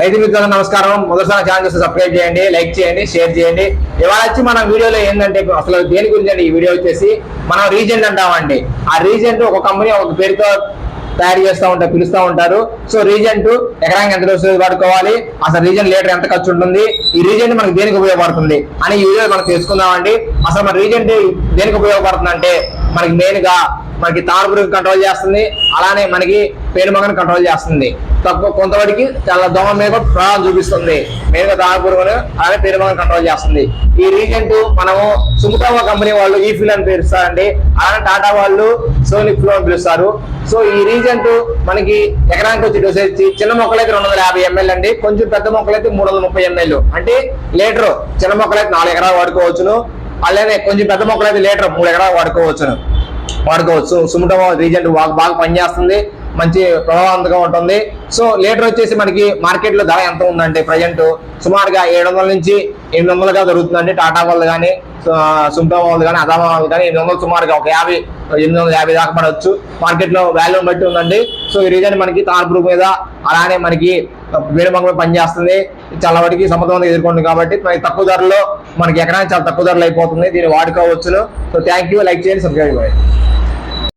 రైతు మిత్రులకు నమస్కారం. మొదటిసారి ఛానల్ చూస్తే సబ్స్క్రైబ్ చేయండి, లైక్ చేయండి, షేర్ చేయండి. ఇవాళ వచ్చి మన వీడియోలో ఏంటంటే అసలు దేని గురించి అండి ఈ వీడియో వచ్చేసి మనం రీజెంట్ అంటామండి. ఆ రీజెంట్ ఒక కంపెనీ ఒక పేరుతో తయారు చేస్తూ ఉంటారు, పిలుస్తూ ఉంటారు. సో రీజెంట్ ఎకరానికి ఎంత డోసు వాడుకోవాలి, అసలు రీజెంట్ లీటర్ ఎంత ఖర్చు ఉంటుంది, ఈ రీజెంట్ మనకి దేనికి ఉపయోగపడుతుంది అని ఈ వీడియో మనం తెలుసుకుందామండి. అసలు మన రీజెంట్ దేనికి ఉపయోగపడుతుంది అంటే మనకి మెయిన్ గా మనకి తామరపురుగు కంట్రోల్ చేస్తుంది, అలానే మనకి పేనుబంకను కంట్రోల్ చేస్తుంది. తక్కువ కొంతవరకు చాలా దోమ మీద ప్రభావం చూపిస్తుంది. మెయిన్ గా తామరపురుగును అలానే పేనుబంకను కంట్రోల్ చేస్తుంది. ఈ రీజెంట్ మనము సుముటావా కంపెనీ వాళ్ళు ఈ ఫిల్ అని పిలుస్తారండి, అలానే టాటా వాళ్ళు సోనిక్ ఫ్లో అని పిలుస్తారు. సో ఈ రీజెంట్ మనకి ఎకరానికి వచ్చి డోసేజ్ చిన్న మొక్కలైతే 250 ml అండి, కొంచెం పెద్ద మొక్కలైతే 330 ml అంటే లీటర్. చిన్న మొక్కలైతే 4 ఎకరాలు వాడుకోవచ్చును, అలానే కొంచెం పెద్ద మొక్కలైతే లీటర్ 3 ఎకరాలు వాడుకోవచ్చు. సుముటమా రీజెంట్ బాగా పనిచేస్తుంది, మంచి ప్రభావవంతంగా ఉంటుంది. సో లీటర్ వచ్చేసి మనకి మార్కెట్ లో ధర ఎంత ఉందంటే ప్రజెంట్ సుమారుగా 700 నుంచి 800గా దొరుకుతుందండి. టాటా వాళ్ళు కానీ సుముటమా వాళ్ళు కానీ అదామా వాళ్ళు కానీ 800 సుమారుగా ఒక 850 దాకా పడవచ్చు. మార్కెట్ లో వాల్యూ బట్టి ఉందండి. సో ఈ రీజన్ మనకి తామరపురుగు మీద అలానే మనకి వేడిమంగ పనిచేస్తుంది, చాలా వాటికి సమర్థవంతంగా ఎదుర్కొంటుంది. కాబట్టి మనకి తక్కువ ధరలో మనకి ఎకరానికి చాలా తక్కువ ధరలు అయిపోతుంది, దీన్ని వాడుకోవచ్చును. సో థ్యాంక్ యూ, లైక్ చేయండి, సబ్స్క్రైబ్ చేయండి.